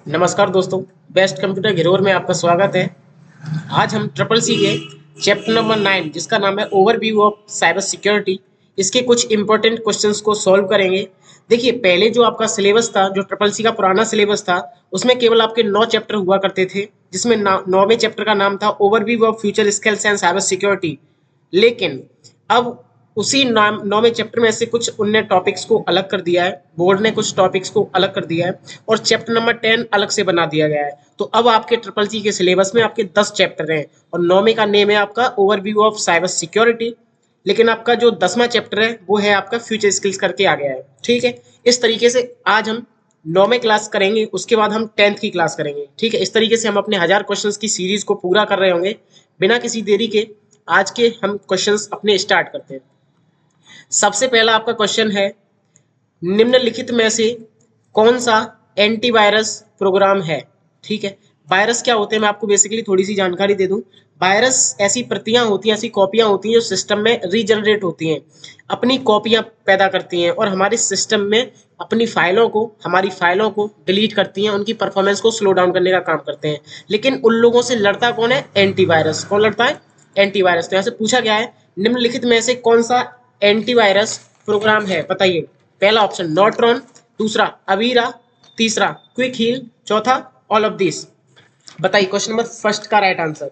नमस्कार दोस्तों, best computer घिरौर में आपका स्वागत है। आज हम ट्रिपल सी के चैप्टर नंबर 9 जिसका नाम है ओवरव्यू ऑफ साइबर सिक्योरिटी, इसके कुछ इंपॉर्टेंट क्वेश्चंस को सॉल्व करेंगे। देखिए, पहले जो आपका सिलेबस था, जो ट्रिपल सी का पुराना सिलेबस था, उसमें केवल आपके 9 चैप्टर हुआ करते थे, जिसमें 9वें चैप्टर का नाम था overview of future skills and cyber security. लेकिन अब उसी नाम 9वें चैप्टर में से कुछ उनने टॉपिक्स को अलग कर दिया है, बोर्ड ने कुछ टॉपिक्स को अलग कर दिया है और चैप्टर नंबर 10 अलग से बना दिया गया है। तो अब आपके ट्रिपल सी के सिलेबस में आपके 10 चैप्टर हैं और 9वें का नेम है आपका ओवरव्यू ऑफ साइबर सिक्योरिटी। लेकिन आपका जो 10वां चैप्टर है वो है आपका फ्यूचर स्किल्स करके आ गया है। ठीक है, इस तरीके से आज हम 9वें क्लास करेंगे, उसके बाद हम 10th की क्लास करेंगे। ठीक है, इस तरीके से हम अपने 1000 क्वेश्चंस की सीरीज को पूरा कर रहे होंगे। बिना किसी देरी के आज के हम क्वेश्चंस अपने स्टार्ट करते हैं। सबसे पहला आपका क्वेश्चन है, निम्नलिखित में से कौन सा एंटीवायरस प्रोग्राम है। ठीक है, वायरस क्या होते हैं मैं आपको बेसिकली थोड़ी सी जानकारी दे दूं। वायरस ऐसी प्रतियां होती हैं, ऐसी कॉपियां होती हैं जो सिस्टम में रीजनरेट होती हैं, अपनी कॉपियां पैदा करती हैं और हमारे सिस्टम में हमारी फाइलों को डिलीट करती हैं, उनकी परफॉर्मेंस को स्लो डाउन करने का काम करते हैं। लेकिन उन लोगों से लड़ता कौन है? एंटीवायरस। कौन लड़ता है? एंटीवायरस। तो यहाँ से पूछा गया है, निम्नलिखित में से कौन सा एंटीवायरस प्रोग्राम है, बताइए। पहला ऑप्शन नॉट्रॉन, दूसरा अवीरा, तीसरा क्विक हील, चौथा ऑल ऑफ दिस। बताइए क्वेश्चन नंबर फर्स्ट का राइट आंसर।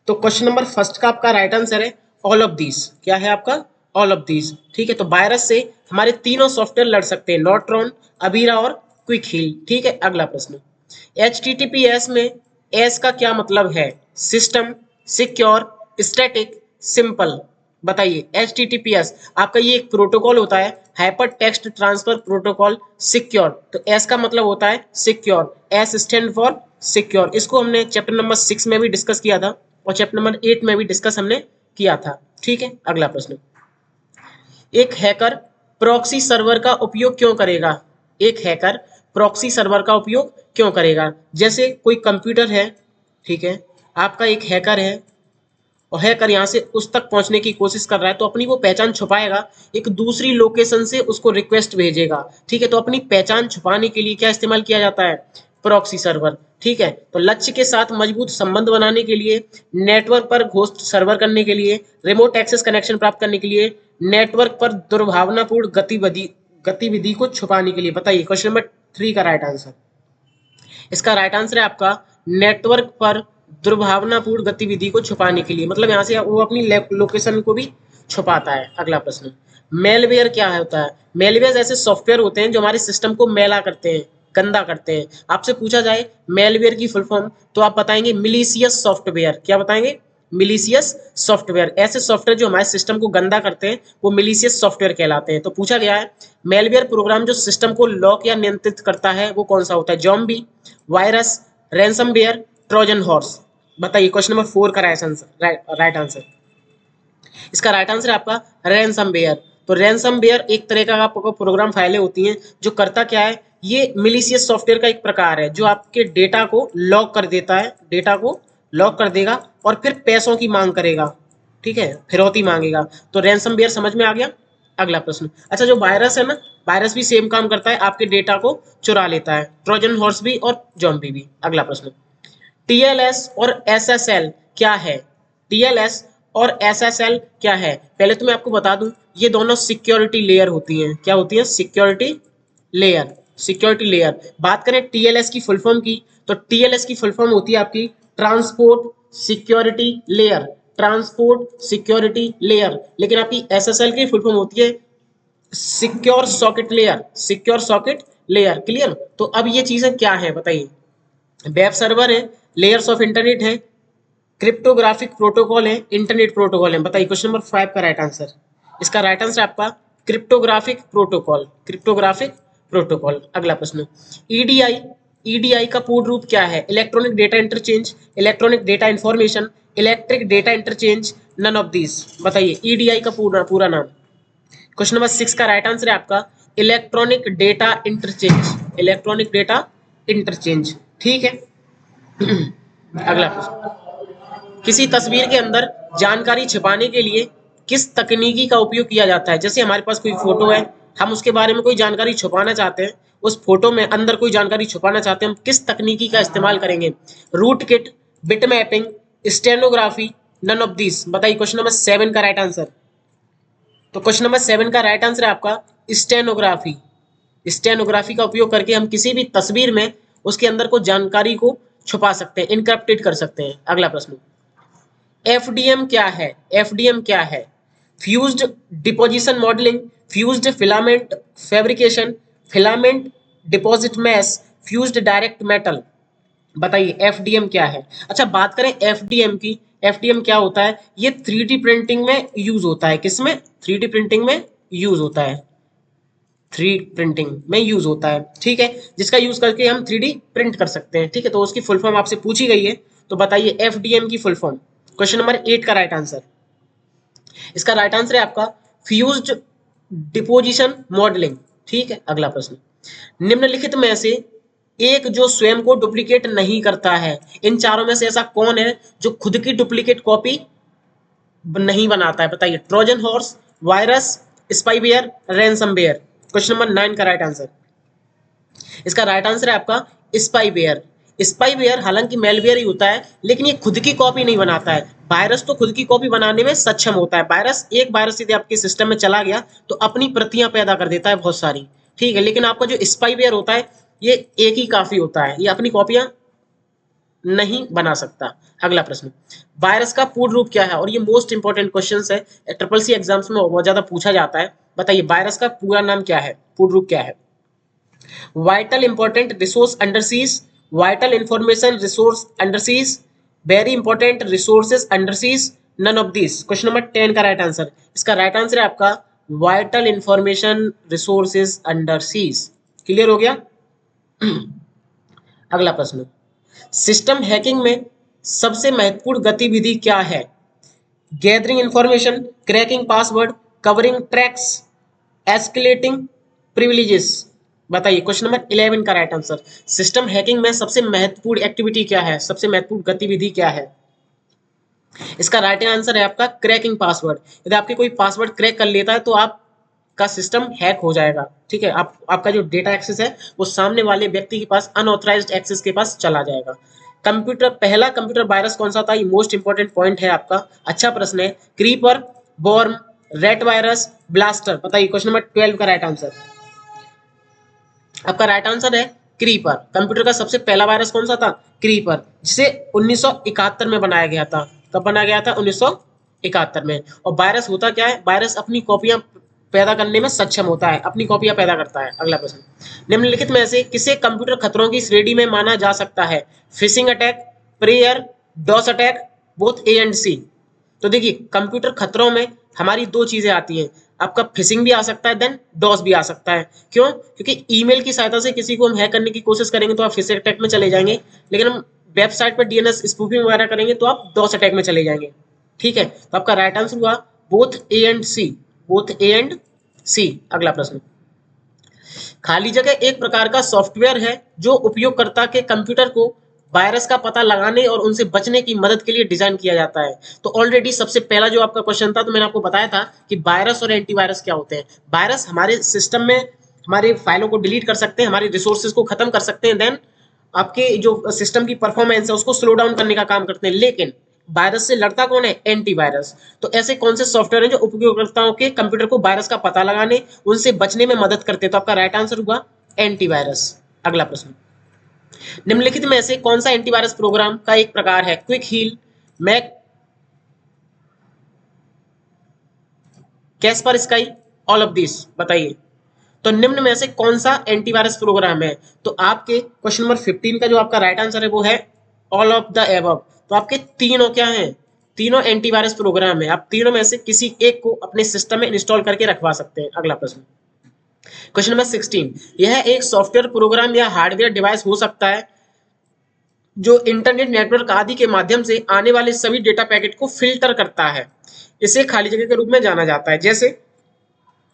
तो क्वेश्चन नंबर फर्स्ट का आपका राइट आंसर है ऑल ऑफ दिस। क्या है आपका? All of this. ठीक है, तो वायरस से हमारे तीनों सॉफ्टवेयर लड़ सकते हैं, नॉट्रॉन, अवीरा और क्विक हील। ठीक है, अगला प्रश्न, HTTPS में एस का क्या मतलब है? System, secure, static, simple. बताइए, HTTPS आपका ये एक प्रोटोकॉल होता है, hyper text transfer protocol, secure. तो एस का मतलब होता है secure, S stand for secure. इसको हमने चैप्टर नंबर 6 में भी डिस्कस किया था और चैप्टर नंबर 8 में भी डिस्कस हमने किया था। ठीक है, अगला प्रश्न, एक हैकर प्रॉक्सी सर्वर का उपयोग क्यों करेगा? एक हैकर प्रॉक्सी सर्वर का उपयोग क्यों करेगा? जैसे कोई कंप्यूटर है, ठीक है, आपका एक हैकर है और हैकर यहाँ से उस तक पहुंचने की कोशिश कर रहा है, तो अपनी वो पहचान छुपाएगा, एक दूसरी लोकेशन से उसको रिक्वेस्ट भेजेगा। ठीक है, तो अपनी पहचान छुपाने के लिए क्या इस्तेमाल किया जाता है? Proxy server. ठीक है, तो लक्ष्य के साथ मजबूत संबंध बनाने के लिए, नेटवर्क पर घोस्ट सर्वर करने के लिए, रिमोट एक्सेस कनेक्शन प्राप्त करने के लिए, नेटवर्क पर दुर्भावनापूर्ण गतिविधि को छुपाने के लिए। बताइए क्वेश्चन नंबर 3 का राइट आंसर। इसका राइट आंसर है आपका नेटवर्क पर दुर्भावनापूर्ण गतिविधि को छुपाने के लिए, मतलब यहाँ से वो अपनी लोकेशन को भी छुपाता है। अगला प्रश्न, मेलवेयर क्या होता है? मेलवेयर ऐसे सॉफ्टवेयर होते हैं जो हमारे सिस्टम को मैला करते हैं, गंदा करते हैं। आपसे पूछा जाए मेलवेयर की फुल फॉर्म, तो आप बताएंगे मिलीशियस सॉफ्टवेयर। क्या बताएंगे? मिलीशियस सॉफ्टवेयर। ऐसे सॉफ्टवेयर जो हमारे सिस्टम को गंदा करते हैं वो मिलीशियस सॉफ्टवेयर कहलाते हैं। तो पूछा गया है, मेलवेयर प्रोग्राम जो सिस्टम को लॉक या नियंत्रित करता है वो कौन सा होता है? Zombie, virus, ransomware, Trojan horse. बताइए क्वेश्चन नंबर 4 का राइट आंसर। इसका राइट आंसर है आपका रैंसमवेयर। तो रैंसमवेयर एक तरह का आपको प्रोग्राम फाइलें होती हैं जो करता क्या है, ये मिलीशियस सॉफ्टवेयर का एक प्रकार है जो आपके डेटा को लॉक कर देता है, डेटा को लॉक कर देगा और फिर पैसों की मांग करेगा। ठीक है, फिरौती मांगेगा। तो रैंसमवेयर समझ में आ गया। अगला प्रश्न, अच्छा जो वायरस है ना, वायरस भी सेम काम करता है, आपके डेटा को चुरा लेता है, ट्रोजन हॉर्स भी और जॉम्बी भी। अगला प्रश्न, टीएलएस और एसएसएल क्या है? टीएलएस और एसएसएल क्या है? पहले तो मैं आपको बता दूं, ये दोनों सिक्योरिटी लेयर होती हैं। क्या होती है? Security layer. Security layer. बात करें टीएलएस की फुल फॉर्म की, तो टीएलएस की फुल फॉर्म होती है आपकी transport security layer. Transport security layer. लेकिन आपकी एसएसएल की फुल फॉर्म होती है secure socket layer. Secure socket layer. Clear? तो अब ये चीजें क्या है बताइए। वेब सर्वर है, लेयर्स ऑफ इंटरनेट है, क्रिप्टोग्राफिक प्रोटोकॉल है, इंटरनेट प्रोटोकॉल है। बताइए क्वेश्चन नंबर 5 का राइट आंसर। इसका राइट आंसर आपका क्रिप्टोग्राफिक प्रोटोकॉल। Cryptographic protocol. अगला प्रश्न, ईडीआई। ईडीआई का पूर्ण रूप क्या है? Electronic data interchange, electronic data information, electric data interchange, none of this. बताइए ईडीआई का पूरा नाम। क्वेश्चन नंबर 6 का राइट आंसर है आपका electronic data interchange. Electronic data interchange. ठीक है, अगला प्रश्न, किसी तस्वीर के अंदर जानकारी छिपाने के लिए किस तकनीकी का उपयोग किया जाता है? जैसे हमारे पास कोई फोटो है, हम उसके बारे में कोई जानकारी छुपाना चाहते हैं, उस फोटो में अंदर कोई जानकारी छुपाना चाहते हैं, हम किस तकनीकी का इस्तेमाल करेंगे? Rootkit, bit mapping, stenography, none of this. बताइए क्वेश्चन नंबर 7 का राइट आंसर। तो क्वेश्चन नंबर 7 का राइट आंसर है आपका स्टेनोग्राफी। स्टेनोग्राफी का उपयोग करके हम किसी भी तस्वीर में उसके अंदर को जानकारी को छुपा सकते हैं, इनक्रिप्टेड कर सकते हैं। अगला प्रश्न, एफडीएम क्या है? एफडीएम क्या है? Fused deposition modelling, fused filament fabrication, filament deposit mass, fused direct metal. बताइए एफडीएम क्या है? अच्छा, बात करें एफडीएम की। एफडीएम क्या होता है? ये 3D प्रिंटिंग में यूज होता है। किसमें? 3D प्रिंटिंग में यूज होता है। 3D प्रिंटिंग में यूज होता है, ठीक है, जिसका यूज करके हम 3D प्रिंट कर सकते हैं, ठीक है। तो उसकी फुल फॉर्म आपसे पूछी गई है, तो बताइए एफडीएम की फुल फॉर्म। क्वेश्चन नंबर 8 का राइट आंसर। इसका राइट आंसर है आपका फ्यूज्ड डिपोजिशन मॉडलिंग, ठीक है। अगला प्रश्न, निम्नलिखित में से एक जो स्वयं को डुप्लीकेट नहीं करता है, इन चारों में से ऐसा कौन है जो खुद की डुप्लीकेट कॉपी नहीं बनाता है? बताइए, Trojan horse, virus, spyware, ransomware. Question number 9 का राइट आंसर। इसका राइट आंसर है आपका स्पाईवेयर। स्पाईवेयर हालांकि मेलवेयर ही होता है, लेकिन ये खुद की कॉपी नहीं बनाता है। वायरस तो खुद की कॉपी बनाने में सक्षम होता है। वायरस, एक वायरस यदि आपके सिस्टम में चला गया तो अपनी प्रतियां पैदा कर देता है बहुत सारी, ठीक है। लेकिन आपका जो स्पाईवेयर होता है ये एक ही काफी होता है, ये अपनी कॉपियां नहीं बना सकता। अगला प्रश्न, वायरस का पूर्ण रूप क्या है? और ये मोस्ट इंपॉर्टेंट क्वेश्चन है, ट्रिपल सी एग्जाम्स में बहुत ज्यादा पूछा जाता है। बताइए वायरस का पूरा नाम क्या है, पूर्ण रूप क्या है? Vital important resource under siege, vital information resource under siege, very important resources under siege, none of this. Question number 10 का राइट आंसर। इसका राइट आंसर है आपका vital information resources under siege. Clear हो गया? अगला प्रश्न, सिस्टम हैकिंग में सबसे महत्वपूर्ण गतिविधि क्या है? Gathering information, cracking password, covering tracks, escalating privileges. बताइए क्वेश्चन नंबर 11 का राइट आंसर। सिस्टम हैकिंग में सबसे महत्वपूर्ण एक्टिविटी क्या है, सबसे महत्वपूर्ण गतिविधि क्या है? इसका राइट आंसर है आपका क्रैकिंग पासवर्ड। यदि आपके कोई पासवर्ड क्रैक कर लेता है तो आपका सिस्टम हैक हो जाएगा, ठीक है। आपका जो डेटा एक्सेस है वो सामने वाले व्यक्ति के पास, अनऑथराइज्ड एक्सेस के पास चला जाएगा। पहला कंप्यूटर वायरस कौन सा था? ये मोस्ट इंपॉर्टेंट पॉइंट है आपका, अच्छा प्रश्न है। Creeper, worm, rat virus, blaster. बताइए क्वेश्चन नंबर 12 का राइट आंसर। आपका राइट आंसर है क्रीपर। कंप्यूटर का सबसे पहला वायरस कौन सा था? क्रीपर, जिसे 1971 में बनाया गया था। कब बनाया गया था? 1971 में। और वायरस होता क्या है? वायरस अपनी कॉपियां पैदा करने में सक्षम होता है, अपनी कॉपियां पैदा करता है। अगला प्रश्न, निम्नलिखित में से किसे कंप्यूटर खतरों की श्रेणी में माना जा सकता है? Phishing attack, prayer, DOS attack, both A and C. तो देखिए, कंप्यूटर खतरों में हमारी दो चीजें आती हैं, आपका फिशिंग भी आ सकता है, देन डॉस भी आ सकता है। क्यों? क्योंकि ईमेल की सहायता से किसी को हम हैक करने की कोशिश करेंगे तो आप फिशिंग अटैक में चले जाएंगे, लेकिन हम वेबसाइट पर डीएनएस स्पूफिंग वगैरह करेंगे तो आप डॉस अटैक में चले जाएंगे, ठीक है। तो आपका राइट आंसर हुआ both A and C, both A and C. अगला प्रश्न, खाली जगह एक प्रकार का सॉफ्टवेयर है जो उपयोगकर्ता के कंप्यूटर को वायरस का पता लगाने और उनसे बचने की मदद के लिए डिजाइन किया जाता है। तो ऑलरेडी सबसे पहला जो आपका क्वेश्चन था, तो मैंने आपको बताया था कि वायरस और एंटीवायरस क्या होते हैं। वायरस हमारे सिस्टम में हमारे फाइलों को डिलीट कर सकते हैं, हमारे रिसोर्सेज को खत्म कर सकते हैं, देन आपके जो सिस्टम की परफॉर्मेंस है उसको स्लो डाउन करने का काम करते हैं। लेकिन वायरस से लड़ता कौन है? एंटीवायरस। तो ऐसे कौन से सॉफ्टवेयर हैं जो उपयोगकर्ताओं के कंप्यूटर को वायरस का पता लगाने, उनसे बचने में मदद करते हैं? तो आपका राइट आंसर हुआ एंटीवायरस। अगला प्रश्न, निम्नलिखित में से कौन सा एंटीवायरस प्रोग्राम का एक प्रकार है? Quick Heal, Mac, Kaspersky, all of this. बताइए, तो निम्न में से कौन सा एंटीवायरस प्रोग्राम है? तो आपके क्वेश्चन नंबर 15 का जो आपका राइट आंसर है वो है ऑल ऑफ द एबव। तो आपके तीनों क्या हैं? तीनों एंटीवायरस प्रोग्राम है। आप तीनों में से किसी एक को अपने सिस्टम में इंस्टॉल करके रखवा सकते हैं। अगला प्रश्न, क्वेश्चन नंबर 16, यह एक सॉफ्टवेयर प्रोग्राम या हार्डवेयर डिवाइस हो सकता है जो इंटरनेट नेटवर्क आदि के माध्यम से आने वाले सभी डेटा पैकेट को फिल्टर करता है। इसे खाली जगह के रूप में जाना जाता है। जैसे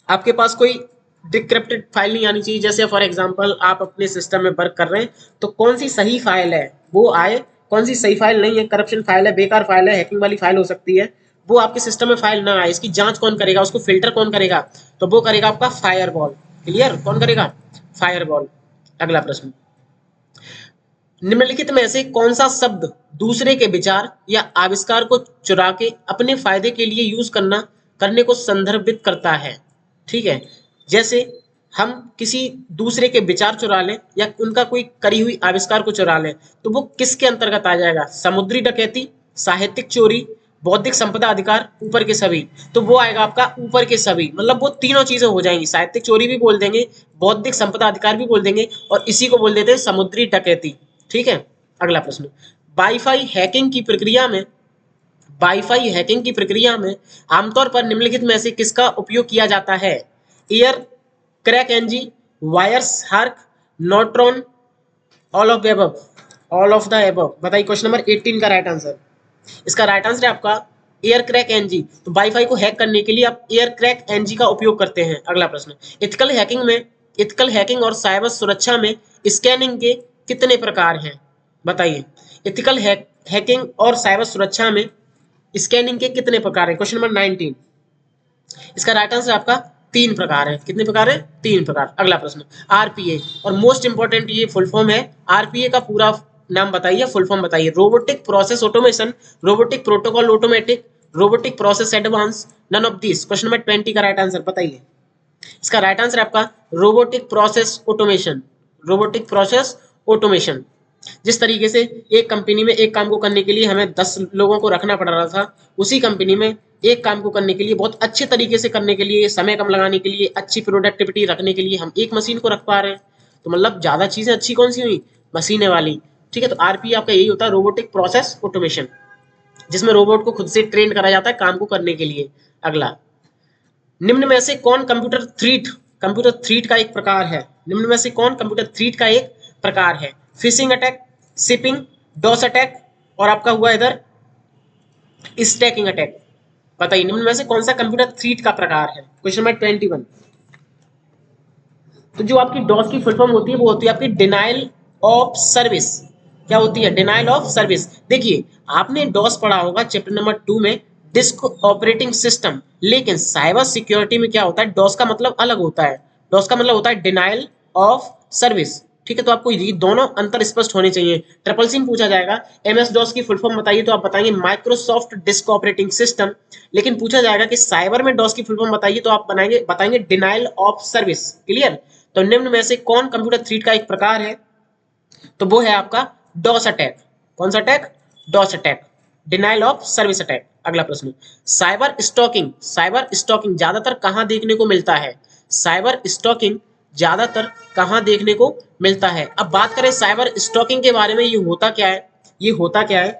आपके पास कोई डिक्रिप्टेड फाइल नहीं आनी चाहिए, जैसे फॉर एग्जांपल आप अपने सिस्टम में वर्क कर रहे हैं तो कौन सी सही फाइल है वो आए, कौन सी सही फाइल नहीं है, करप्शन फाइल है, बेकार फाइल है, हैकिंग वाली फाइल हो सकती है, वो आपके सिस्टम में फाइल ना आए, इसकी जांच कौन करेगा, उसको फिल्टर कौन करेगा? तो वो करेगा आपका फायरवॉल। क्लियर? कौन करेगा? फायरवॉल। अगला प्रश्न, निम्नलिखित में से कौन सा शब्द दूसरे के विचार या आविष्कार को चुरा के अपने फायदे के लिए यूज करने को संदर्भित करता है? ठीक है, जैसे हम किसी दूसरे के विचार चुरा लें या उनका कोई करी हुई आविष्कार को चुरा लें तो वो किसके अंतर्गत आ जाएगा? समुद्री डकैती, साहित्यिक चोरी, बौद्धिक संपदा अधिकार, ऊपर के सभी। तो वो आएगा आपका ऊपर के सभी, मतलब वो तीनों चीजें हो जाएंगी, साहित्यिक चोरी भी बोल देंगे, बौद्धिक संपदा अधिकार भी बोल देंगे और इसी को बोल देते हैं समुद्री डकैती। ठीक है, अगला प्रश्न, वाईफाई हैकिंग की प्रक्रिया में वाईफाई हैकिंग की प्रक्रिया में आमतौर पर निम्नलिखित में से किसका उपयोग किया जाता है? Aircrack NG, Wireshark, Norton, all of the above, all of the above. बताइए क्वेश्चन नंबर 18 का राइट आंसर। इसका राइट आंसर है आपका एयर क्रैक एनजी। तो वाईफाई को हैक करने के लिए आप एयर क्रैक एनजी का उपयोग करते हैं। अगला प्रश्न, इथिकल हैकिंग और साइबर सुरक्षा में स्कैनिंग के कितने प्रकार हैं? बताइए, हैकिंग और साइबर सुरक्षा में स्कैनिंग के कितने प्रकार हैं? Question number 19। इसका राइट आंसर आपका 3 प्रकार है। कितने प्रकार है? 3 प्रकार। अगला प्रश्न, आरपीए, और मोस्ट इंपॉर्टेंट ये फुल फॉर्म है। आरपीए का पूरा नाम बताइए, फुल फॉर्म बताइए। Robotic process automation, robotic protocol automatic, robotic process advance, none of this. Question number 20 का राइट आंसर बताइए। इसका राइट आंसर आपका robotic process automation, robotic process automation. जिस तरीके से एक कंपनी में एक काम को करने के लिए हमें 10 लोगों को रखना पड़ रहा था, उसी कंपनी में एक काम को करने के लिए, बहुत अच्छे तरीके से करने के लिए, समय कम लगाने के लिए, अच्छी प्रोडक्टिविटी रखने के लिए हम एक मशीन को रख पा रहे हैं। तो मतलब ज्यादा चीजें अच्छी कौन सी हुई? मशीनें वाली। ठीक है, तो आरपीए आपका यही होता है, रोबोटिक प्रोसेस ऑटोमेशन, जिसमें रोबोट को खुद से ट्रेन करा जाता है काम को करने के लिए। अगला, निम्न में से कौन कंप्यूटर थ्रीट का एक प्रकार है? निम्न में से कौन कंप्यूटर थ्रीट का एक प्रकार है? Phishing attack, shipping, DoS attack, और आपका हुआ इधर स्टैकिंग अटैक। बताइए, निम्न में से कौन सा कंप्यूटर थ्रीट का प्रकार है? Question number 21। तो जो आपकी डॉस की फुल फॉर्म होती है वो होती है आपकी डिनाइल ऑफ सर्विस। क्या होती है? Denial of service. देखिए, आपने डॉस पढ़ा होगा चैप्टर नंबर 2 में, डिस्क ऑपरेटिंग सिस्टम, लेकिन साइबर सिक्योरिटी में क्या होता है? डॉस का मतलब अलग होता है। डॉस का मतलब होता है डिनाइल ऑफ सर्विस। ठीक है, तो आपको ये दोनों अंतर स्पष्ट होने चाहिए। ट्रिपल सी में पूछा जाएगा एमएस डॉस की फुल फॉर्म बताइए, तो आप बताएंगे माइक्रोसॉफ्ट डिस्क ऑपरेटिंग सिस्टम। लेकिन पूछा जाएगा कि साइबर में डॉस की फुल फॉर्म बताइए, तो आप बताएंगे डिनाइल ऑफ सर्विस। क्लियर? तो निम्न में से कौन कंप्यूटर थ्रेट का एक प्रकार है? तो वो है आपका डॉस अटैक। कौन सा attack? DoS attack, denial of service attack. अगला प्रश्न, साइबर स्टॉकिंग ज्यादातर कहां देखने को मिलता है? साइबर स्टॉकिंग ज्यादातर कहां देखने को मिलता है? अब बात करें साइबर स्टॉकिंग के बारे में, ये होता क्या है? ये होता क्या है?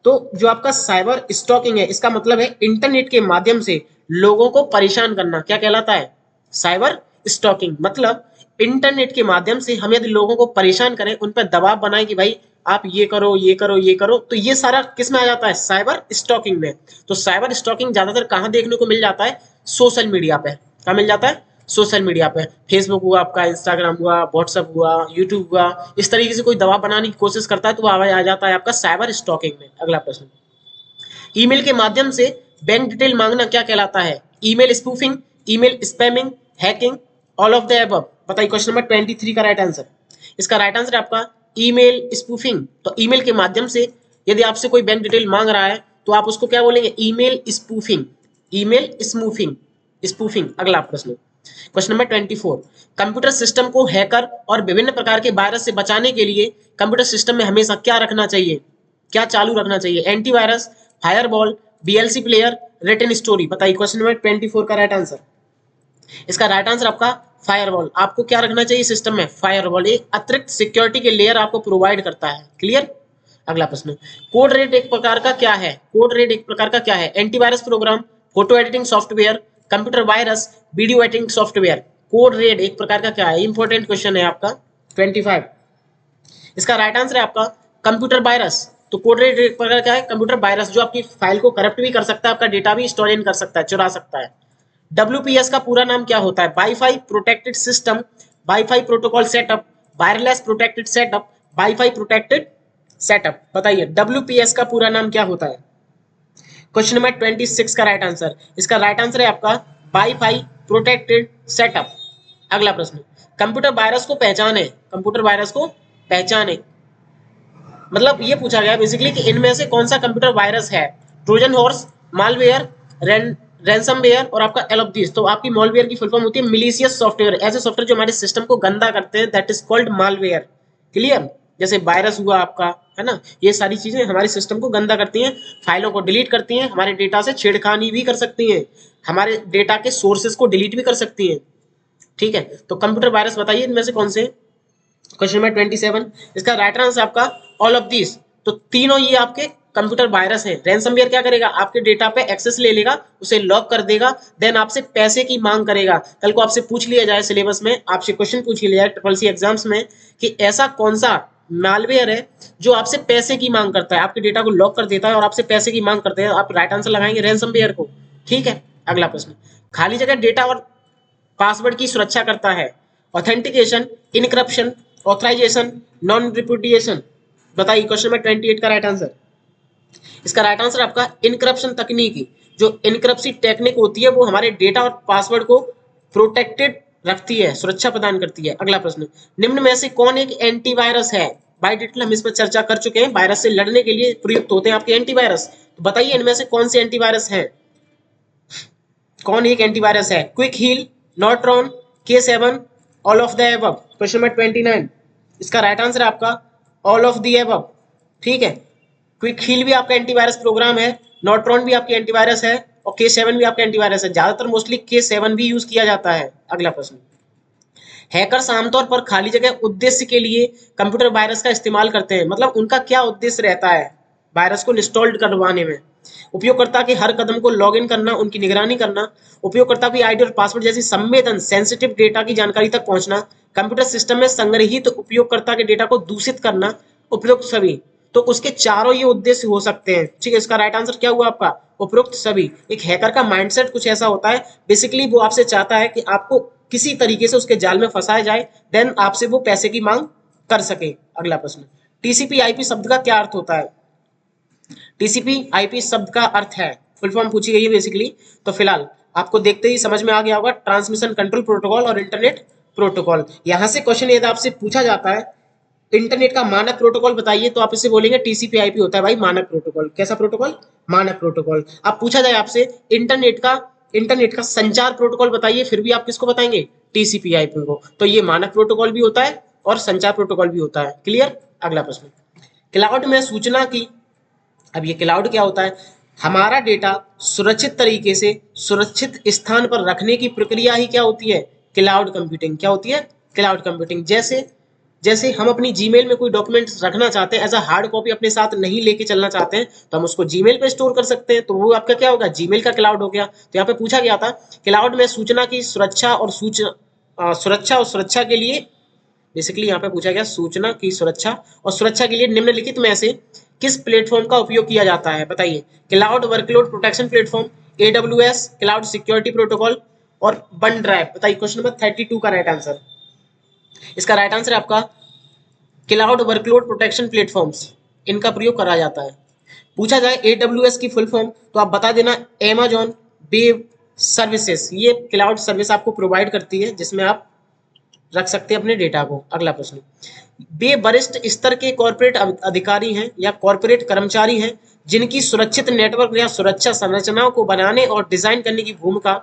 तो जो आपका साइबर स्टॉकिंग है, इसका मतलब है इंटरनेट के माध्यम से लोगों को परेशान करना। क्या कहलाता है? Cyber stalking. मतलब इंटरनेट के माध्यम से हम यदि लोगों को परेशान करें, उन पर दबाव बनाएं कि भाई आप ये करो, ये करो, ये करो, तो ये सारा किस में आ जाता है? साइबर स्टॉकिंग में। तो साइबर स्टॉकिंग ज्यादातर कहां देखने को मिल जाता है? सोशल मीडिया पे। क्या मिल जाता है? सोशल मीडिया पे। फेसबुक हुआ आपका, इंस्टाग्राम हुआ, व्हाट्सएप हुआ, यूट्यूब हुआ, इस तरीके से कोई दबाव बनाने की कोशिश करता है तो वो आ जाता है आपका साइबर स्टॉकिंग में। अगला प्रश्न, ईमेल के माध्यम से बैंक डिटेल मांगना क्या कहलाता है? Email spoofing, email spamming, hacking, all of the above. बताइए क्वेश्चन नंबर 23 का राइट आंसर। इसका राइट आंसर है आपका ईमेल स्पूफिंग। तो ईमेल के माध्यम से यदि आपसे कोई बैंक डिटेल मांग रहा है तो आप उसको क्या बोलेंगे? Email spoofing, email spoofing, spoofing. अगला प्रश्न, क्वेश्चन नंबर 24, कंप्यूटर सिस्टम को हैकर और विभिन्न प्रकार के वायरस से बचाने के लिए कंप्यूटर सिस्टम में हमेशा क्या रखना चाहिए? क्या चालू रखना चाहिए? Antivirus, firewall, BLC player, written story. बताइए क्वेश्चन नंबर 24 का राइट आंसर। इसका राइट आंसर आपका फायरवॉल। आपको क्या रखना चाहिए सिस्टम में? फायरवॉल। एक अतिरिक्त सिक्योरिटी के लेयर आपको प्रोवाइड करता है। क्लियर? अगला प्रश्न, कोड रेड एक प्रकार का क्या है? कोड रेड एक प्रकार का क्या है? Antivirus program, photo editing software, computer virus, video editing software. Code red एक प्रकार का क्या है? इंपॉर्टेंट क्वेश्चन है आपका 25। इसका राइट आंसर है आपका कंप्यूटर वायरस। तो कोड रेड एक प्रकार क्या है? कंप्यूटर वायरस, जो आपकी फाइल को करप्ट भी कर सकता है, आपका डेटा भी स्टोर इन कर सकता है, चुरा सकता है। WPS का पूरा नाम क्या होता है? Wifi protected system, wifi protocol setup, wireless protected setup, wifi protected setup. बताइए WPS का पूरा नाम क्या होता है? क्वेश्चन नंबर 26 का राइट आंसर। इसका राइट आंसर है आपका वाईफाई प्रोटेक्टेड सेटअप। अगला प्रश्न, कंप्यूटर वायरस को पहचाने, कंप्यूटर वायरस को पहचाने, मतलब ये पूछा गया बेसिकली कि इनमें से कौन सा कंप्यूटर वायरस है, ट्रोजन हॉर्स, मालवेयर, रैंसमवेयर और आपका एलोप्टिस। तो आपकी मालवेयर की फुल फॉर्म होती है मिलीशियस सॉफ्टवेयर, ऐसे सॉफ्टवेयर जो हमारे सिस्टम को गंदा करते हैं, that is called malware. Clear? जैसे वायरस हुआ आपका, है ना, ये सारी चीजें हमारे सिस्टम को गंदा करती हैं, फाइलों को डिलीट करती हैं, हमारे डेटा से छेड़खानी भी कर सकती हैं, हमारे डेटा के सोर्सेज को डिलीट भी कर सकती हैं। ठीक है, तो कंप्यूटर वायरस बताइए इनमें से कौन से। क्वेश्चन नंबर 27, इसका राइट आंसर आपका ऑल ऑफ दिस। तो तीनों ये आपके कंप्यूटर वायरस हैं। रैंसमवेयर क्या करेगा, आपके डेटा पे एक्सेस ले लेगा, उसे लॉक कर देगा, देन आपसे पैसे की मांग करेगा। कल को आपसे पूछ लिया जाए सिलेबस में, आपसे क्वेश्चन पूछ लिया जाए ट्रिपल सी एग्जाम्स में कि ऐसा कौन सा मालवेयर है जो आपसे पैसे की मांग करता है, आपके डेटा को लॉक कर देता है और आपसे पैसे की मांग करते हैं, आप राइट आंसर लगाएंगे रैंसमवेयर को। ठीक है, अगला प्रश्न, खाली जगह डेटा और पासवर्ड की सुरक्षा करता है, ऑथेंटिकेशन, इनक्रप्शन, ऑथराइजेशन, नॉन रिपुडिएशन। बताइए क्वेश्चन नंबर 28 का राइट आंसर। इसका राइट आंसर आपका इनक्रप्शन तकनीकी। जो इनक्रप्शन टेक्निक होती है वो हमारे डेटा और पासवर्ड को प्रोटेक्टेड रखती है, सुरक्षा प्रदान करती है। अगला प्रश्न, निम्न में से कौन एक एंटीवायरस है। बाय डिटेल हम इस पर चर्चा कर चुके हैं, वायरस से लड़ने के लिए प्रयुक्त होते हैं आपके एंटीवायरस। तो बताइए इनमें से कौन से एंटीवायरस हैं, कौन एक एंटीवायरस है। Quick Heal, Norton, K7, all of the above. Question number 29, इसका राइट आंसर आपका ऑल ऑफ द एबव। ठीक है, क्विक हील भी आपका एंटीवायरस प्रोग्राम है, नॉर्ट्रॉन भी आपकी एंटीवायरस है और K7 भी आपका एंटीवायरस है। ज्यादातर मोस्टली K7 भी यूज किया जाता है। अगला प्रश्न, हैकर्स आमतौर पर खाली जगह उद्देश्य के लिए कंप्यूटर वायरस का इस्तेमाल करते हैं, मतलब उनका क्या उद्देश्य रहता है वायरस को इंस्टॉल करवाने में। उपयोगकर्ता के हर कदम को लॉगिन करना, उनकी निगरानी करना, उपयोगकर्ता की आईडी और पासवर्ड जैसी संवेदन सेंसिटिव डेटा की जानकारी तक पहुंचना, कंप्यूटर सिस्टम में संग्रहित उपयोगकर्ता के डेटा को दूषित करना, उपरोक्त सभी। तो उसके चारों ये उद्देश्य हो सकते हैं। ठीक है, इसका राइट आंसर क्या हुआ आपका, उपरोक्त सभी। एक हैकर का माइंडसेट कुछ ऐसा होता है, बेसिकली वो आपसे चाहता है कि आपको किसी तरीके से उसके जाल में फंसाया जाए, देन आपसे वो पैसे की मांग कर सके। अगला प्रश्न, टीसीपी आईपी शब्द का क्या अर्थ होता है। टीसीपी आईपी शब्द का अर्थ है, फुल फॉर्म पूछी गई है बेसिकली, तो फिलहाल आपको देखते ही समझ में आ गया होगा, ट्रांसमिशन कंट्रोल प्रोटोकॉल और इंटरनेट प्रोटोकॉल। यहां से क्वेश्चन यदि आपसे पूछा जाता है इंटरनेट का मानक प्रोटोकॉल बताइए, तो आप इसे बोलेंगे टीसीपी आईपी होता है भाई मानक प्रोटोकॉल। कैसा प्रोटोकॉल, मानक प्रोटोकॉल। अब पूछा जाए आपसे इंटरनेट का संचार प्रोटोकॉल बताइए, फिर भी आप किसको बताएंगे, टीसीपी आईपी को। तो ये मानक प्रोटोकॉल भी होता है और संचार प्रोटोकॉल भी होता है। क्लियर? अगला प्रश्न, क्लाउड में सूचना की, अब ये क्लाउड क्या होता है, हमारा डेटा सुरक्षित तरीके से सुरक्षित स्थान पर रखने की प्रक्रिया ही क्या होती है, क्लाउड कंप्यूटिंग। क्या होती है, क्लाउड कंप्यूटिंग। जैसे जैसे हम अपनी जीमेल में कोई डॉक्यूमेंट रखना चाहते हैं, एज अ हार्ड कॉपी अपने साथ नहीं लेके चलना चाहते हैं, तो हम उसको जीमेल पे स्टोर कर सकते हैं, तो वो आपका क्या होगा, जीमेल का क्लाउड हो गया। तो यहाँ पे पूछा गया था क्लाउड में सूचना की सुरक्षा और सुरक्षा के लिए, बेसिकली यहाँ पे पूछा गया सूचना की सुरक्षा और सुरक्षा के लिए निम्नलिखित में से किस प्लेटफॉर्म का उपयोग किया जाता है। बताइए, cloud workload protection platform, AWS, cloud security protocol और वन ड्राइव। बताइए क्वेश्चन नंबर 32 का राइट आंसर। इसका राइट आंसर आपका क्लाउड वर्कलोड प्रोटेक्शन प्लेटफॉर्म्स, इनका प्रयोग करा जाता है। पूछा जाए AWS की फुल फॉर्म, तो आप बता देना Amazon वेब सर्विसेज। ये क्लाउड सर्विस आपको प्रोवाइड करती है जिसमें आप रख सकते हैं अपने डेटा को। अगला प्रश्न, वे वरिष्ठ स्तर के कॉर्पोरेट अधिकारी हैं या कॉर्पोरेट कर्मचारी हैं जिनकी सुरक्षित नेटवर्क या सुरक्षा संरचनाओं को बनाने और डिजाइन करने की भूमिका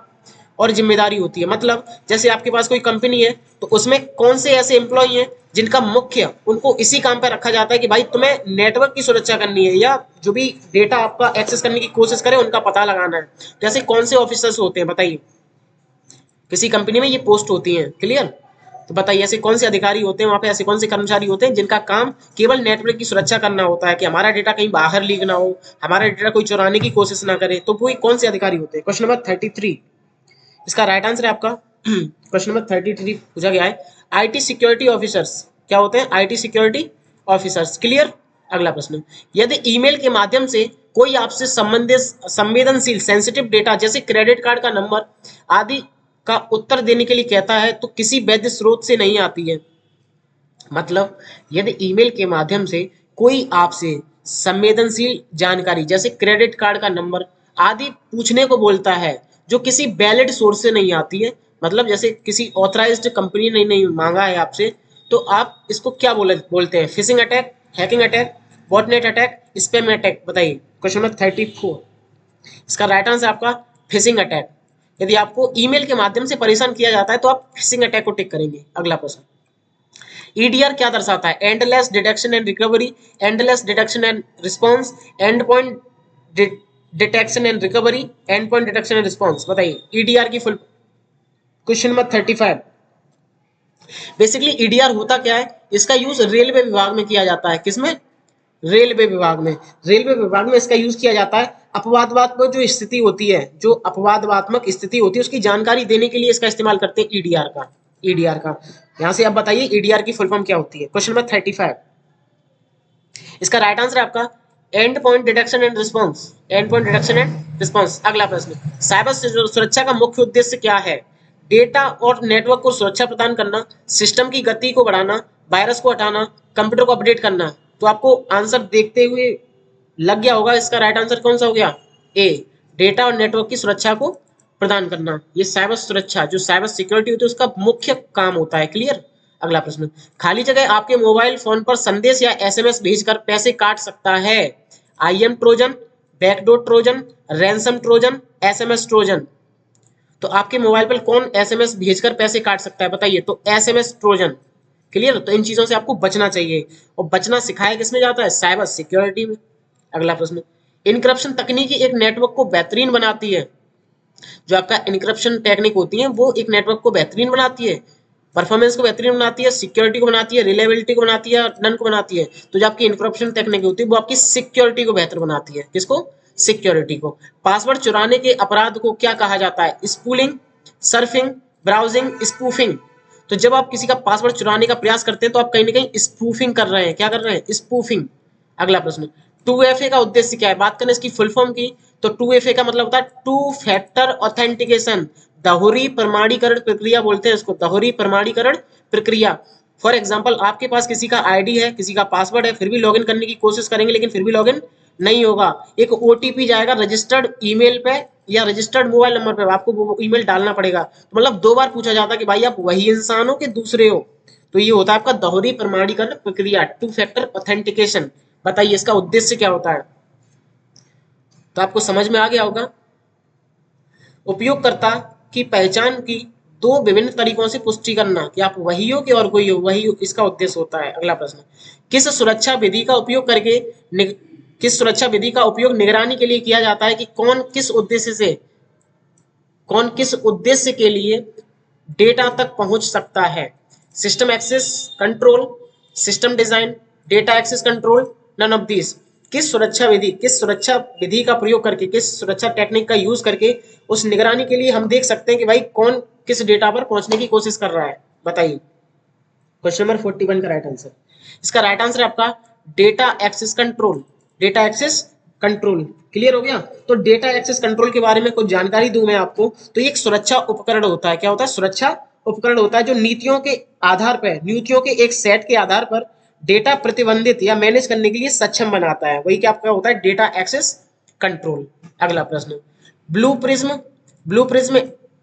और जिम्मेदारी होती है। मतलब जैसे आपके पास कोई कंपनी है, तो उसमें कौन से ऐसे एम्प्लॉय हैं जिनका मुख्य, उनको इसी काम पर रखा जाता है कि भाई तुम्हें नेटवर्क की सुरक्षा करनी है या जो भी डेटा आपका एक्सेस करने की कोशिश करे उनका पता लगाना है। जैसे कौन से ऑफिसर्स होते हैं, बताइए, किसी कंपनी में ये पोस्ट होती है। क्लियर? तो बताइए ऐसे कौन से अधिकारी होते हैं वहां पे, ऐसे कौन से कर्मचारी होते हैं जिनका काम केवल नेटवर्क की सुरक्षा करना होता है कि हमारा डेटा कहीं बाहर लीक ना हो, हमारा डेटा कोई चुराने की कोशिश ना करे। तो वो कौन से अधिकारी होते हैं। क्वेश्चन नंबर 33, इसका राइट आंसर है आपका क्वेश्चन नंबर 33 पूछा गया है, आईटी सिक्योरिटी ऑफिसर्स। क्या होते हैं, आईटी सिक्योरिटी ऑफिसर्स। क्लियर? अगला प्रश्न, यदि ईमेल के माध्यम से कोई आपसे संबंधित संवेदनशील सेंसिटिव डेटा जैसे क्रेडिट कार्ड का नंबर आदि का उत्तर देने के लिए कहता है तो किसी वैध स्रोत से नहीं आती है। मतलब यदि ईमेल के माध्यम से कोई आपसे संवेदनशील जानकारी जैसे क्रेडिट कार्ड का नंबर आदि पूछने को बोलता है जो किसी वैलिड सोर्स से नहीं आती है, मतलब जैसे किसी ऑथराइज्ड कंपनी ने नहीं मांगा है आपसे, तो आप इसको क्या बोलते हैं? Phishing attack, hacking attack, botnet attack, spam attack. बताइए क्वेश्चन नंबर 34। इसका राइट आंसर आपका फिशिंग अटैक। यदि आपको ईमेल के माध्यम से परेशान किया जाता है तो आप फिशिंग अटैक को टिक करेंगे। अगला प्रश्न, ईडीआर क्या दर्शाता है? Endless detection and recovery, endless detection and response, and point detection and recovery, and point detection and response. बताइए ईडीआर की full. Question number 35। Basically EDR होता क्या है? इसका यूज रेलवे विभाग में किया जाता है। किसमें? रेलवे विभाग में। रेलवे विभाग में इसका यूज किया जाता है। अपवादात्मक जो स्थिति होती है, जो अपवादात्मक स्थिति होती है, उसकी जानकारी देने के लिए इसका इस्तेमाल करते हैं ईडीआर का। ईडीआर का यहां से आप बताइए ईडीआर की फुल फॉर्म क्या होती है? Question number 35। इसका राइट आंसर आपका and point detection and response. And point detection and response. अगला प्रश्न, साइबर सुरक्षा का मुख्य उद्देश्य क्या है? डेटा और नेटवर्क को सुरक्षा प्रदान करना, सिस्टम की गति को बढ़ाना, वायरस को हटाना, कंप्यूटर को अपडेट करना। तो आपको आंसर देखते हुए लग गया होगा इसका राइट आंसर कौन सा हो गया? ए, डेटा और नेटवर्क की सुरक्षा को प्रदान करना। ये साइबर सुरक्षा, जो साइबर सिक्योरिटी होती है, उसका मुख्य काम होता है। क्लियर? अगला प्रश्न, खाली जगह आपके मोबाइल फोन पर संदेश या एसएमएस भेजकर पैसे काट सकता है? IM Trojan, backdoor Trojan, ransom Trojan, SMS Trojan. तो आपके मोबाइल पर कौन एसएमएस भेजकर पैसे काट सकता है? बताइए। तो एसएमएस ट्रोजन। क्लियर? तो इन चीजों से आपको बचना चाहिए, और बचना सिखाया किसमें जाता है? साइबर सिक्योरिटी में। अगला प्रश्न, इनक्रप्शन तकनीकी एक नेटवर्क को बेहतरीन बनाती है। जो आपका इनक्रप्शन टेक्निक होती है वो एक नेटवर्क को बेहतरीन बनाती है, परफॉर्मेंस को बेहतरीन बनाती है, सिक्योरिटी को बनाती है, रिलायबिलिटी को बनाती है, नन को बनाती है। तो जो आपकी इनक्रप्शन टेक्निक होती है वो आपकी सिक्योरिटी को बेहतर बनाती है। किसको? सिक्योरिटी को। पासवर्ड चुराने के अपराध को क्या कहा जाता है? Spooling, surfing, browsing, spoofing. तो जब आप किसी का पासवर्ड चुराने का प्रयास करते हैं तो आप कहीं ना कहीं स्पूफिंग कर रहे हैं। क्या कर रहे हैं? स्पूफिंग। अगला प्रश्न, 2FA का उद्देश्य क्या है? बात करें इसकी फुल फॉर्म की, तो 2FA का मतलब होता है टू फैक्टर ऑथेंटिकेशन, दोहरी प्रमाणीकरण प्रक्रिया बोलते हैं इसको, दोहरी प्रमाणीकरण प्रक्रिया। फॉर एग्जांपल, आपके पास किसी का आईडी है, किसी का पासवर्ड है, फिर भी लॉगिन करने की कोशिश करेंगे लेकिन फिर भी लॉगिन नहीं होगा। एक ओटीपी जाएगा रजिस्टर्ड ईमेल पे या रजिस्टर्ड मोबाइल नंबर पे, आपको वो ईमेल डालना पड़ेगा। तो मतलब 2 बार पूछा जाता है कि भाई आप वही इंसान हो कि दूसरे हो। तो ये होता है आपका दोहरी प्रमाणीकरण प्रक्रिया, टू फैक्टर ऑथेंटिकेशन। बताइए इसका उद्देश्य क्या होता है? तो आपको समझ में आ गया होगा। उपयोगकर्ता की पहचान की 2 विभिन्न तरीकों से पुष्टि करना कि आप वही हो कि और कोई हो, वही हो, इसका उद्देश्य होता है। अगला प्रश्न, किस सुरक्षा विधि का उपयोग करके किस सुरक्षा विधि का उपयोग निगरानी के लिए किया जाता है कि कौन किस उद्देश्य के लिए डेटा तक पहुंच सकता है? System access control, system design, data access control, none of this. किस सुरक्षा विधि का प्रयोग करके, किस सुरक्षा टेक्निक का यूज करके उस निगरानी के लिए हम देख सकते हैं कि भाई कौन किस डेटा पर पहुंचने की कोशिश कर रहा है? बताइए। क्वेश्चन नंबर 41 का राइट आंसर। इसका राइट आंसर आपका data access control. Data access control. Clear हो गया? तो डेटा एक्सेस कंट्रोल के बारे में कुछ जानकारी दूं मैं आपको, तो ये एक सुरक्षा उपकरण होता है। क्या होता है? सुरक्षा उपकरण होता है जो नीतियों के आधार पर, नीतियों के एक सेट के आधार पर डेटा प्रतिबंधित या मैनेज करने के लिए सक्षम बनाता है। वही क्या आपका होता है? Data access control. अगला प्रश्न, Blue Prism. Blue Prism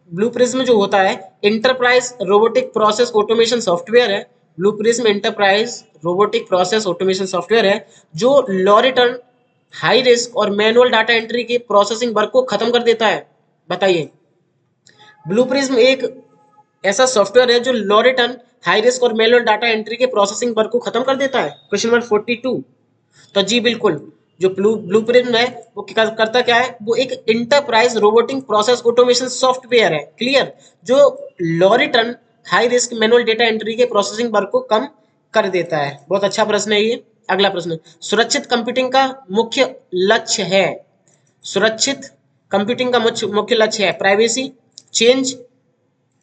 Blue Prism जो होता है enterprise robotic process automation software है। Blue Prism enterprise robotic process automation software है जो लो रिटर्न, हाई रिस्क और मैनुअल डाटा एंट्री के प्रोसेसिंग वर्क को खत्म कर देता है। बताइए। ब्लू प्रिज्म एक ऐसा सॉफ्टवेयर है जो लो रिटर्न, हाई रिस्क और मैनुअल डाटा एंट्री के प्रोसेसिंग वर्क को खत्म कर देता है। Question number 42। तो जी बिल्कुल, जो ब्लू प्रिज्म है वो करता क्या है? वो एक enterprise robotic process automation software है। क्लियर? जो low return, high risk, manual data entry के प्रोसेसिंग वर्क को कम कर देता है। बहुत अच्छा प्रश्न है ये। अगला प्रश्न, सुरक्षित कंप्यूटिंग का मुख्य लक्ष्य है। सुरक्षित कंप्यूटिंग का मुख्य लक्ष्य है privacy, change,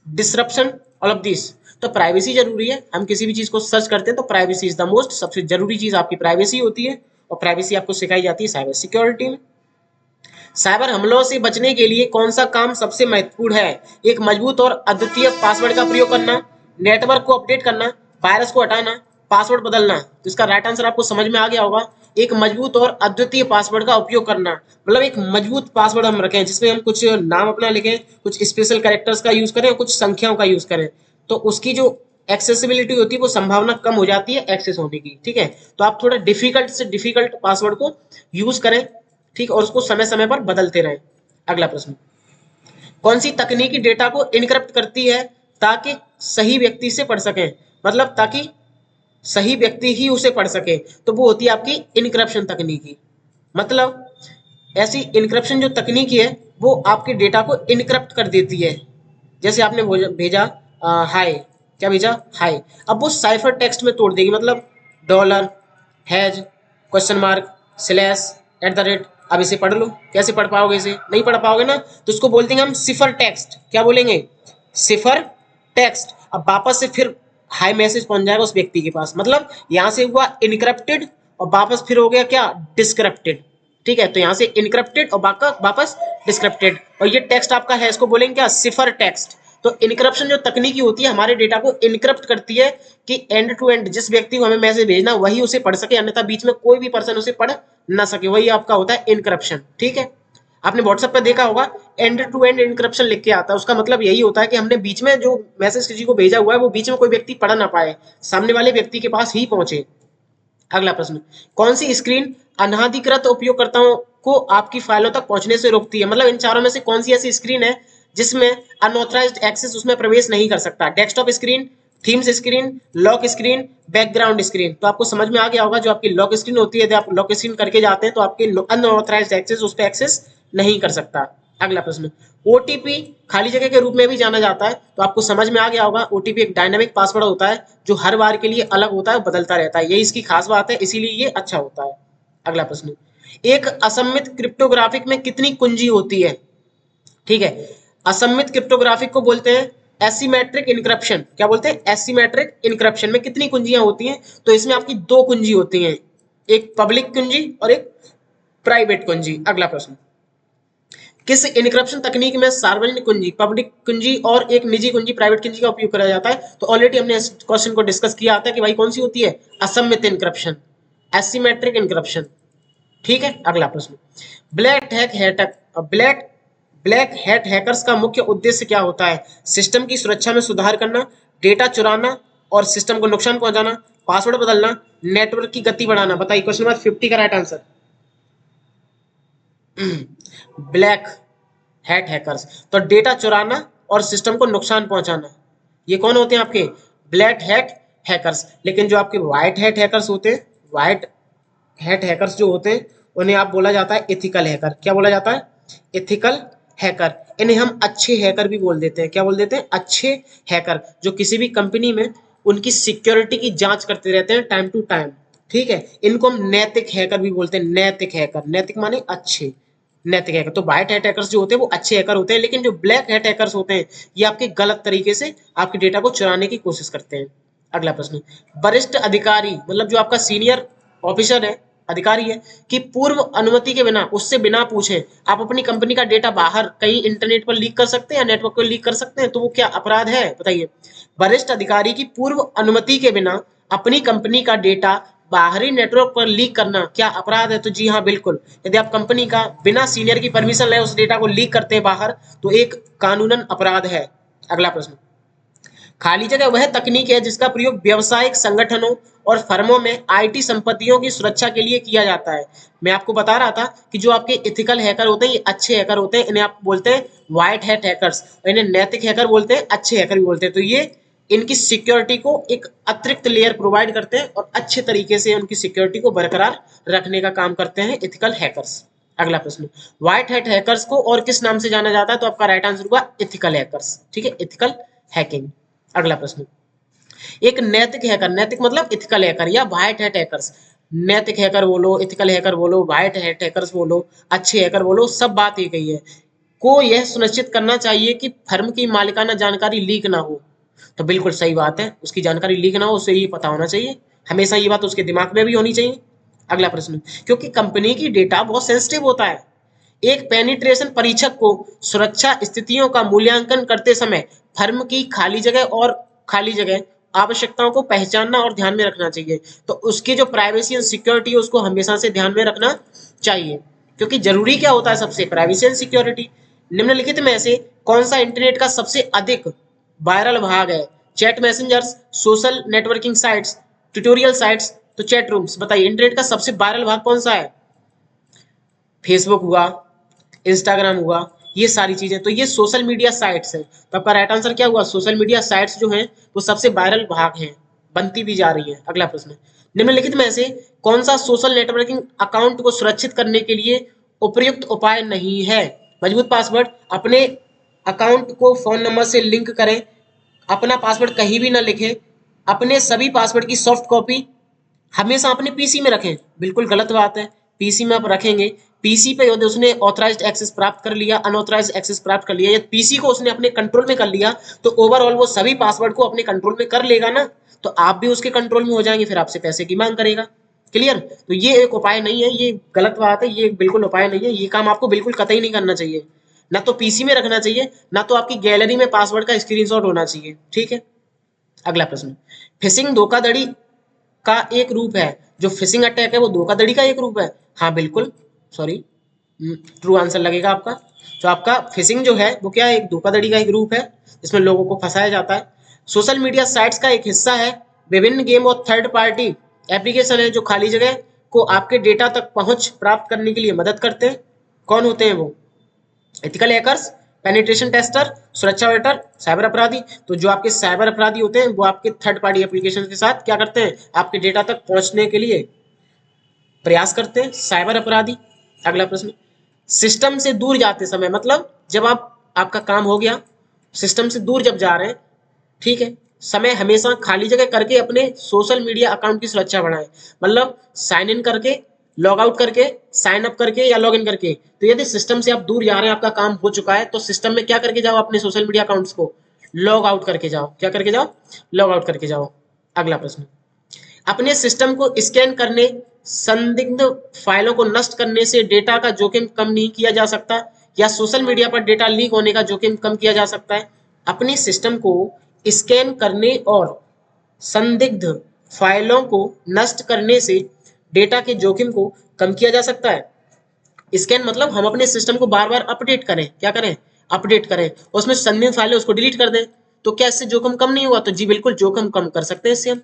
disruption, all of this. तो प्राइवेसी जरूरी है। हम किसी भी चीज को सर्च करते हैं तो प्राइवेसी इज द मोस्ट, सबसे जरूरी चीज आपकी प्राइवेसी होती है, और प्राइवेसी आपको सिखाई जाती है साइबर सिक्योरिटी में। साइबर हमलों से बचने के लिए कौन सा काम सबसे महत्वपूर्ण है? एक मजबूत और अद्वितीय पासवर्ड का प्रयोग करना, नेटवर्क को अपडेट करना, वायरस को हटाना, पासवर्ड बदलना। तो इसका राइट आंसर आपको समझ में आ गया होगा। एक मजबूत और अद्वितीय पासवर्ड का उपयोग करना, मतलब एक मजबूत पासवर्ड हम रखें जिसमें हम कुछ नाम अपना लिखें, कुछ स्पेशल कैरेक्टर्स का यूज करें और कुछ संख्याओं का यूज करें, तो उसकी जो एक्सेसिबिलिटी होती है वो संभावना कम हो जाती है एक्सेस होने की। ठीक है, तो आप थोड़ा डिफिकल्ट से डिफिकल्ट पासवर्ड को यूज करें, ठीक, और उसको समय समय पर बदलते रहें। अगला प्रश्न, कौन सी तकनीकी डेटा को इनक्रप्ट करती है ताकि सही व्यक्ति से पढ़ सकें, मतलब ताकि सही व्यक्ति ही उसे पढ़ सके, तो वो होती है आपकी इनक्रप्शन तकनीकी। मतलब ऐसी इनक्रप्शन जो तकनीकी है वो आपके डेटा को इनक्रप्ट कर देती है। जैसे आपने भेजा हाय, क्या भेजा, हाय, अब वो साइफर टेक्स्ट में तोड़ देगी, मतलब dollar, has, question mark, slash, at the rate. अब इसे पढ़ लो, कैसे पढ़ पाओगे, इसे नहीं पढ़ पाओगे ना, तो उसको बोल देंगे हम सिफर टेक्स्ट। क्या बोलेंगे, सिफर टेक्स्ट। अब वापस से फिर हाई मैसेज पहुंच जाएगा उस व्यक्ति के पास, मतलब यहां से हुआ इनक्रप्टेड और वापस फिर हो गया क्या, डिस्क्रप्टेड। ठीक है, तो यहां से इनक्रप्टेड और वापस डिस्क्रप्टेड, और ये टेक्स्ट आपका है, इसको बोलेंगे क्या, सिफर टेक्स्ट। तो इनक्रप्शन जो तकनीकी होती है हमारे डेटा को इनक्रप्ट करती है कि एंड टू एंड जिस व्यक्ति को हमें मैसेज भेजना वही उसे पढ़ सके, अन्यथा बीच में कोई भी पर्सन उसे पढ़ ना सके, वही आपका होता है इनक्रप्शन। ठीक है, आपने व्हाट्सएप पे देखा होगा एंड टू एंड इनक्रप्शन लिख के आता है, उसका मतलब यही होता है कि हमने बीच में जो मैसेज किसी को भेजा हुआ है वो बीच में कोई व्यक्ति पढ़ ना पाए, सामने वाले व्यक्ति के पास ही पहुंचे। अगला प्रश्न, कौन सी स्क्रीन अनाधिकृत उपयोगकर्ताओं को आपकी फाइलों तक पहुंचने से रोकती है, मतलब इन चारों में से कौन सी ऐसी स्क्रीन है जिसमें अनऑथराइज्ड एक्सेस उसमें प्रवेश नहीं कर सकता। Desktop screen, themes screen, lock screen, background screen. तो आपको समझ में आ गया होगा, जो आपकी लॉक स्क्रीन होती है, यदि आप लॉक स्क्रीन करके जाते हैं तो आपके अनऑथराइज्ड एक्सेस उस पर एक्सेस नहीं कर सकता। अगला प्रश्न, ओटीपी खाली जगह के रूप में भी जाना जाता है, तो आपको समझ में आ गया होगा ओटीपी एक डायनामिक पासवर्ड होता है जो हर बार के लिए अलग होता है, बदलता रहता है, यही इसकी खास बात है, इसीलिए ये अच्छा होता है। अगला प्रश्न, एक असममित क्रिप्टोग्राफिक में कितनी कुंजी होती है। ठीक है, असममित क्रिप्टोग्राफिक को बोलते हैं एसिमेट्रिक इनक्रप्शन। क्या बोलते हैं, एसिमेट्रिक इनक्रप्शन में कितनी कुंजियां होती हैं, तो इसमें आपकी दो कुंजी होती हैं, एक पब्लिक कुंजी और एक प्राइवेट कुंजी। अगला प्रश्न, किस इनक्रप्शन तकनीक में सार्वजनिक कुंजी, पब्लिक कुंजी और एक निजी कुंजी, प्राइवेट कुंजी का उपयोग करा जाता है, तो ऑलरेडी हमने इस क्वेश्चन को डिस्कस किया था कि भाई कौन सी होती है, असममित इनक्रप्शन, एसिमेट्रिक इनक्रप्शन। ठीक है, अगला प्रश्न, black hack black hat hackers का मुख्य उद्देश्य क्या होता है, सिस्टम की सुरक्षा में सुधार करना, डेटा चुराना और सिस्टम को नुकसान पहुंचाना, पासवर्ड बदलना, नेटवर्क की गति बढ़ाना। बताइए, क्वेश्चन नंबर 50 का right answer. Black hat hackers, तो डेटा चुराना और सिस्टम को नुकसान पहुंचाना, ये कौन होते हैं आपके, ब्लैक हैट हैकर्स। लेकिन जो आपके व्हाइट हैट हैकर्स होते हैं, व्हाइट हैट हैकर्स जो होते हैं उन्हें आप बोला जाता है एथिकल हैकर। क्या बोला जाता है, एथिकल हैकर। इन्हें हम अच्छे हैकर भी बोल देते हैं। क्या बोल देते हैं, अच्छे हैकर, जो किसी भी कंपनी में उनकी सिक्योरिटी की जांच करते रहते हैं टाइम टू टाइम। ठीक है, इनको हम नैतिक हैकर भी बोलते हैं, नैतिक हैकर, नैतिक माने अच्छे, नैतिक हैकर। तो व्हाइट हैट हैकर्स जो होते हैं वो अच्छे हैकर होते हैं, लेकिन जो ब्लैक हैट हैकर्स होते हैं ये आपके गलत तरीके से आपके डेटा को चुराने की कोशिश करते हैं। अगला प्रश्न, वरिष्ठ अधिकारी मतलब जो आपका सीनियर ऑफिसर है, अधिकारी है, कि पूर्व अनुमति के बिना, उससे बिना पूछे आप अपनी कंपनी का डेटा बाहर कहीं इंटरनेट पर लीक कर सकते हैं या नेटवर्क पर लीक कर सकते हैं, तो वो क्या अपराध है, बताइए। वरिष्ठ अधिकारी की पूर्व अनुमति के बिना अपनी कंपनी का डेटा बाहरी नेटवर्क पर लीक करना क्या अपराध है, तो जी हाँ बिल्कुल। यदि आप कंपनी का बिना सीनियर की परमिशन ले उस डेटा को लीक करते हैं बाहर, तो एक कानूनन अपराध है। अगला प्रश्न, खाली जगह वह तकनीक है जिसका प्रयोग व्यावसायिक संगठनों और फर्मों में आईटी संपत्तियों की सुरक्षा के लिए किया जाता है। मैं आपको बता रहा था कि जो आपके एथिकल हैकर होते हैं ये अच्छे हैकर होते हैं, इन्हें आप बोलते हैं व्हाइट हैट हैकर्स, और इन्हें नैतिक हैकर बोलते हैं, अच्छे हैकर भी बोलते हैं। तो ये इनकी सिक्योरिटी को एक अतिरिक्त लेयर प्रोवाइड करते हैं और अच्छे तरीके से उनकी सिक्योरिटी को बरकरार रखने का काम करते हैं एथिकल हैकर्स। अगला प्रश्न, व्हाइट हैट हैकर्स को और किस नाम से जाना जाता है, तो आपका राइट आंसर हुआ एथिकल हैकर्स। ठीक है, एथिकल हैकिंग। अगला प्रश्न, एक नैतिक हैकर, नैतिक मतलब एथिकल हैकर या व्हाइट हैट हैकर्स, नैतिक हैकर बोलो, एथिकल हैकर बोलो, व्हाइट हैट हैकर्स बोलो, अच्छे हैकर बोलो, सब बात एक ही है, को यह सुनिश्चित करना चाहिए कि फर्म की मालिकाना जानकारी लीक ना हो। तो बिल्कुल सही बात है, उसकी जानकारी लीक ना हो उसे ये पता होना चाहिए, हमेशा ये बात उसके दिमाग में भी होनी चाहिए। अगला प्रश्न, क्योंकि कंपनी की डेटा बहुत सेंसिटिव होता है, एक पेनिट्रेशन परीक्षक को सुरक्षा स्थितियों का मूल्यांकन करते समय फर्म की खाली जगह आवश्यकताओं को पहचानना और ध्यान में रखना चाहिए। तो उसकी जो प्राइवेसी एंड सिक्योरिटी है उसको हमेशा से ध्यान में रखना चाहिए, क्योंकि जरूरी क्या होता है सबसे, प्राइवेसी एंड सिक्योरिटी। निम्नलिखित में से कौन सा इंटरनेट का सबसे अधिक वायरल भाग है? Chat messengers, social networking sites, tutorial sites, तो चैट रूम्स। बताइए इंटरनेट का सबसे वायरल भाग कौन सा है? फेसबुक हुआ, इंस्टाग्राम हुआ, ये सारी चीजें, तो ये सोशल मीडिया साइट्स है। तो आपका राइट आंसर क्या हुआ? सोशल मीडिया साइट्स जो हैं वो सबसे वायरल भाग हैं, बनती भी जा रही है। अगला प्रश्न, निम्नलिखित में से कौन सा सोशल नेटवर्किंग अकाउंट को सुरक्षित करने के लिए उपयुक्त उपाय नहीं है? मजबूत पासवर्ड, अपने अकाउंट को फोन नंबर से लिंक करें, अपना पासवर्ड कहीं भी ना लिखें, अपने सभी पासवर्ड की सॉफ्ट कॉपी हमेशा अपने पीसी में रखें। बिल्कुल गलत बात है, पीसी में आप रखेंगे, पीसी पे यदि उसने ऑथराइज्ड एक्सेस प्राप्त कर लिया, अनऑथराइज्ड एक्सेस प्राप्त कर लिया, या पीसी को उसने अपने कंट्रोल में कर लिया, तो ओवरऑल वो सभी पासवर्ड को अपने कंट्रोल में कर लेगा ना, तो आप भी उसके कंट्रोल में हो जाएंगे, फिर आपसे पैसे की मांग करेगा। क्लियर? तो ये एक उपाय नहीं है, ये गलत बात है, ये बिल्कुल उपाय नहीं है, ये काम आपको बिल्कुल कतई नहीं करना चाहिए। ना तो पीसी में रखना चाहिए, ना तो आपकी गैलरी में पासवर्ड का स्क्रीनशॉट होना चाहिए। ठीक है, अगला प्रश्न, फिशिंग धोखाधड़ी का एक रूप है। जो फिशिंग अटैक है वो धोखाधड़ी का एक रूप है। हाँ बिल्कुल, सॉरी, ट्रू आंसर लगेगा आपका। तो आपका फिशिंग जो है वो क्या है? एक धोखाधड़ी का एक रूप है जिसमें लोगों को फंसाया जाता है। सोशल मीडिया साइट्स का एक हिस्सा है। विभिन्न गेम और थर्ड पार्टी एप्लीकेशन है जो खाली जगह को आपके डेटा तक पहुंच प्राप्त करने के लिए मदद करते हैं। कौन होते हैं वो? एथिकल हैकर्स, पेनिट्रेशन टेस्टर, सुरक्षा ऑडिटर, साइबर अपराधी। तो जो आपके साइबर अपराधी होते हैं वो आपके थर्ड पार्टी एप्लीकेशन के साथ क्या करते हैं? आपके डेटा तक पहुंचने के लिए प्रयास करते हैं, साइबर अपराधी। अगला प्रश्न, सिस्टम से दूर जाते समय, मतलब जब आपका काम हो गया, सिस्टम से दूर जब जा रहे हैं, ठीक है, समय हमेशा खाली जगह करके अपने सोशल मीडिया अकाउंट की सुरक्षा बढ़ाएं। मतलब साइन इन करके, लॉग आउट करके, साइन अप करके या लॉग इन करके। तो यदि सिस्टम से आप दूर जा रहे हैं, आपका काम हो चुका है, तो सिस्टम में क्या करके जाओ? अपने सोशल मीडिया अकाउंट्स को लॉग आउट करके जाओ। क्या करके जाओ? लॉग आउट करके जाओ। अगला प्रश्न, अपने सिस्टम को स्कैन करने, संदिग्ध फाइलों को नष्ट करने से डेटा का जोखिम कम नहीं किया जा सकता, या सोशल मीडिया पर डेटा लीक होने का जोखिम कम किया जा सकता है? अपने सिस्टम को स्कैन करने और संदिग्ध फाइलों को नष्ट करने से डेटा के जोखिम को कम किया जा सकता है। स्कैन मतलब हम अपने सिस्टम को बार बार अपडेट करें, क्या करें? अपडेट करें, उसमें संदिग्ध फाइलें उसको डिलीट कर दें, तो क्या इससे जोखिम कम नहीं हुआ? तो जी बिल्कुल, जोखिम कम कर सकते हैं इससे हम।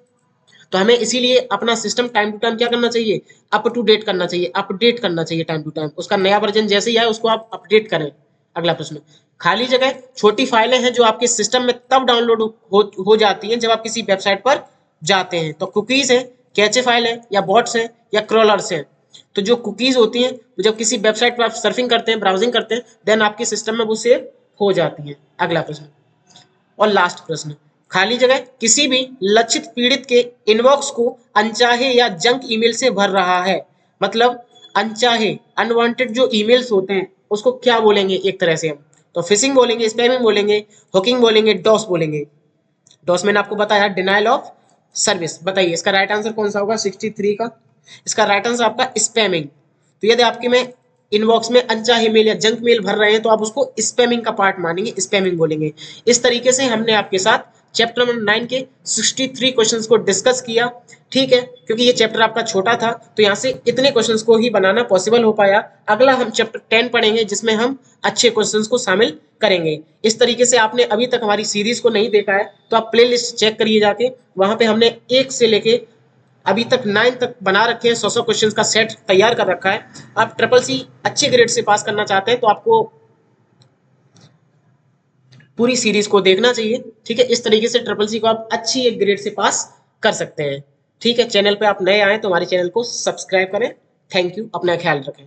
तो हमें इसीलिए अपना सिस्टम टाइम टू टाइम क्या करना चाहिए? अप टू डेट करना चाहिए, अपडेट करना चाहिए टाइम टू टाइम। उसका नया वर्जन जैसे ही आए उसको आप अपडेट करें। अगला प्रश्न, खाली जगह छोटी फाइलें हैं जो आपके सिस्टम में तब डाउनलोड हो जाती हैं जब आप किसी वेबसाइट पर जाते हैं। तो कुकीज है, कैचे फाइल है, या बॉट्स है, या क्रॉलर्स है। तो जो कुकीज होती हैं वो जब किसी वेबसाइट पर आप सर्फिंग करते हैं, ब्राउजिंग करते हैं, देन आपके सिस्टम में वो सेव हो जाती है। अगला प्रश्न और लास्ट प्रश्न, खाली जगह किसी भी लक्षित पीड़ित के इनबॉक्स को अनचाहे या जंक ईमेल से भर रहा है। मतलब अनचाहे, अनवांटेड जो ईमेल्स होते हैं उसको क्या बोलेंगे एक तरह से हम? तो फिशिंग बोलेंगे, स्पैमिंग बोलेंगे, हुकिंग बोलेंगे, डॉस बोलेंगे। डॉस मैंने आपको बताया डिनाइल ऑफ सर्विस। बताइए इसका राइट आंसर कौन सा होगा 63 का? इसका राइट आंसर आपका स्पैमिंग। तो यदि आपके में इनबॉक्स में अनचाहे मेल या जंक मेल भर रहे हैं तो आप उसको स्पैमिंग का पार्ट मानेंगे, स्पैमिंग बोलेंगे। इस तरीके से हमने आपके साथ चैप्टर नंबर 9 के 63 क्वेश्चंस को डिस्कस किया। ठीक है, क्योंकि ये चैप्टर आपका छोटा था तो यहाँ से इतने क्वेश्चंस को ही बनाना पॉसिबल हो पाया। अगला हम चैप्टर 10 पढ़ेंगे जिसमें हम अच्छे क्वेश्चंस को शामिल करेंगे। इस तरीके से आपने अभी तक हमारी सीरीज को नहीं देखा है तो आप प्लेलिस्ट चेक करिए जाके, वहां पे हमने 1 से लेके अभी तक 9 तक बना रखे हैं, 100 क्वेश्चंस का सेट तैयार कर रखा है। आप ट्रिपल सी अच्छे ग्रेड से पास करना चाहते हैं तो आपको पूरी सीरीज को देखना चाहिए। ठीक है, इस तरीके से ट्रिपल सी को आप अच्छी एक ग्रेड से पास कर सकते हैं। ठीक है, चैनल पे आप नए आए तो हमारे चैनल को सब्सक्राइब करें। थैंक यू, अपना ख्याल रखें।